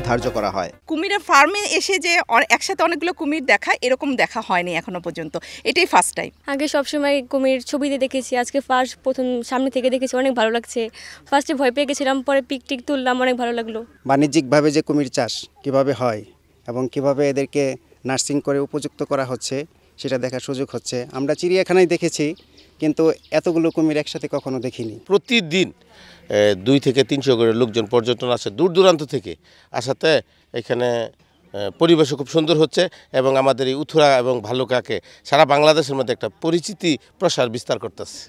ধার্য করা হয়। কুমিরের ফার্মে এসে যে একসাথে অনেকগুলো কুমির দেখা, এরকম দেখা হয়নি এখনো পর্যন্ত, এটাই ফার্স্ট টাইম। আগে সবসময় কুমির ছবিতে দেখেছি, আজকে প্রথম সামনে থেকে দেখেছি, অনেক ভালো লাগছে। ফার্স্টে ভয় পেয়ে গেছিলাম, পরে পিক তুললাম, অনেক ভালো লাগলো। বাণিজ্যিকভাবে যে কুমির চাষ কিভাবে হয় এবং কিভাবে এদেরকে নার্সিং করে উপযুক্ত করা হচ্ছে সেটা দেখার সুযোগ হচ্ছে। আমরা চিড়িয়াখানায় দেখেছি, কিন্তু এতগুলো কুমির একসাথে কখনো দেখিনি। প্রতিদিন 200 থেকে 300 করে লোকজন পর্যটন আসে দূর দূরান্ত থেকে আসাতে এখানে পরিবেশও খুব সুন্দর হচ্ছে এবং আমাদের এই উথুরা এবং ভালুকাকে সারা বাংলাদেশের মধ্যে একটা পরিচিতি প্রসার বিস্তার করতেছে।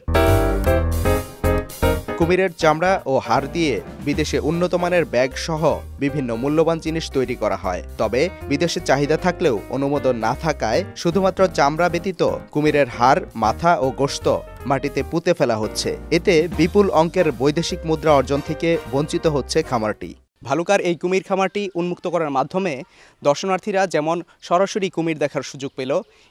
কুমিরের চামড়া ও হাড় দিয়ে বিদেশে উন্নত মানের ব্যাগ সহ বিভিন্ন মূল্যবান জিনিস তৈরি করা হয়। তবে বিদেশে চাহিদা থাকলেও অনুমোদন না থাকায় শুধুমাত্র চামড়া ব্যতীত কুমিরের হাড়, মাথা ও গোশত মাটিতে পুঁতে ফেলা হচ্ছে। এতে বিপুল অঙ্কের বৈদেশিক মুদ্রা অর্জন থেকে বঞ্চিত হচ্ছে খামারটি। ভালুকার এই কুমির খামারটি উন্মুক্ত করার মাধ্যমে দর্শনার্থীরা যেমন সরাসরি কুমির দেখার সুযোগ পেল,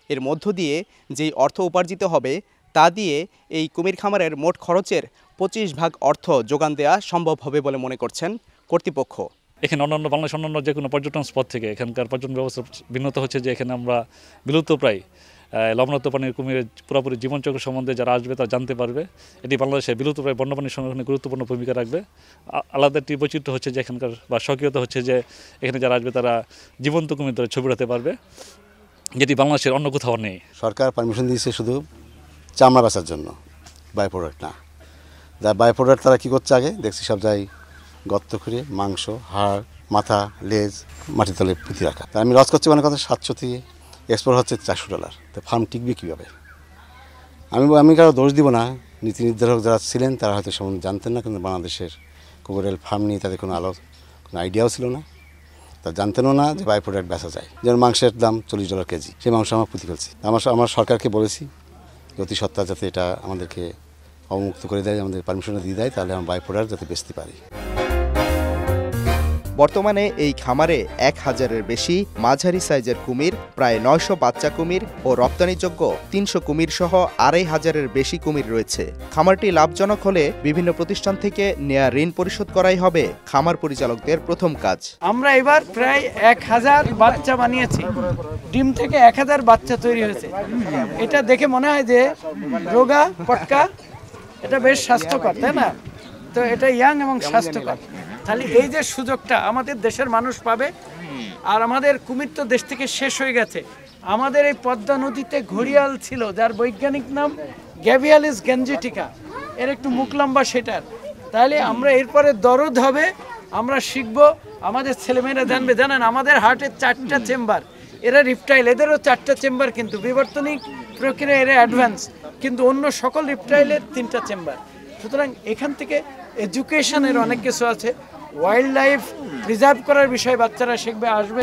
এর মধ্য দিয়ে যেই অর্থ উপার্জিত হবে তা দিয়ে এই কুমির খামারের মোট খরচের 25% অর্থ যোগান দেওয়া সম্ভব হবে বলে মনে করছেন কর্তৃপক্ষ। এখানে বাংলাদেশ অন্যান্য যে কোনো পর্যটন স্পট থেকে এখানকার পর্যটন ব্যবস্থা ভিন্নতা হচ্ছে যে এখানে আমরা বিলুপ্তপ্রায় লবণাক্ত পানির কুমিরের পুরোপুরি জীবনচক্র সম্বন্ধে যারা আসবে তারা জানতে পারবে। এটি বাংলাদেশের বিলুপ্তপ্রায় বন্যপ্রাণী সংরক্ষণে গুরুত্বপূর্ণ ভূমিকা রাখবে। আলাদা একটি বৈচিত্র্য হচ্ছে যে এখানকার বা স্বকীয়তা হচ্ছে যে এখানে যারা আসবে তারা জীবন্ত কুমির ধরে ছবি উঠাতে পারবে, যেটি বাংলাদেশের অন্য কোথাও নেই। সরকার পারমিশন দিয়েছে শুধু চামড়া বেচার জন্য, বাই প্রোডাক্ট না। যা বাই প্রোডাক্ট তারা কী করছে, আগে দেখছি সব জায়গায় গর্ত করে মাংস, হাড়, মাথা, লেজ মাটির তলে পুঁতি রাখা। তা আমি লস করছি, মানে কথা 700 থেকে এক্সপোর্ট হচ্ছে $400। তো ফার্ম টিকবে কীভাবে? আমি কারো দোষ দিব না, নীতি নির্ধারক যারা ছিলেন তারা হয়তো সম্বন্ধে জানতেন না, কিন্তু বাংলাদেশের কুমিরের ফার্ম নিয়ে তাদের কোনো কোনো আইডিয়াও ছিল না। তা জানতেনও না যে বাই প্রোডাক্ট বেচা যায়। যেমন মাংসের দাম $40 কেজি, সেই মাংস আমরা পুঁতি ফেলছি। আমার সরকারকে বলেছি অতি সত্ত্বর যাতে এটা আমাদেরকে অবমুক্ত করে দেয়, আমাদের পারমিশনটা দিয়ে দেয়, তাহলে আমরা বাই প্রোডাক্ট যাতে বেচতে পারি। বর্তমানে এই খামারে 1000-এর বেশি মাঝারি সাইজের কুমির, প্রায় 900 বাচ্চা কুমির ও রপ্তানিযোগ্য 300 কুমির সহ 2500-এর বেশি কুমির রয়েছে। খামারটি লাভজনক হলে বিভিন্ন প্রতিষ্ঠান থেকে নেয়া ঋণ পরিশোধ করাই হবে খামার পরিচালকদের প্রথম কাজ। আমরা এবার প্রায় 1000 বাচ্চা বানিয়েছি, ডিম থেকে 1000 বাচ্চা তৈরি হয়েছে। এটা দেখে মনে হয় যে রোগা পটকা, এটা বেশ স্বাস্থ্যকর, তাই না? তো এটা ইয়াং এবং স্বাস্থ্যকর। তাহলে এই যে সুযোগটা আমাদের দেশের মানুষ পাবে, আর আমাদের কুমির তো দেশ থেকে শেষ হয়ে গেছে। আমাদের এই পদ্মা নদীতে ঘড়িয়াল ছিল যার বৈজ্ঞানিক নাম গ্যাভিয়ালিস গ্যাঞ্জেটিকা, এর একটু মুখ লম্বা সেটার। তাহলে আমরা এরপরে দরদ হবে, আমরা শিখবো, আমাদের ছেলেমেয়েরা জানবে। জানেন আমাদের হার্টের 4টা চেম্বার, এরা রিপটাইল, এদেরও 4টা চেম্বার, কিন্তু বিবর্তনিক প্রক্রিয়া এরা অ্যাডভান্স, কিন্তু অন্য সকল রিপটাইলের 3টা চেম্বার। সুতরাং এখান থেকে এডুকেশনের অনেক কিছু আছে, ওয়াইল্ড লাইফ প্রিজার্ভ করার বিষয়ে বাচ্চারা শিখবে, আসবে।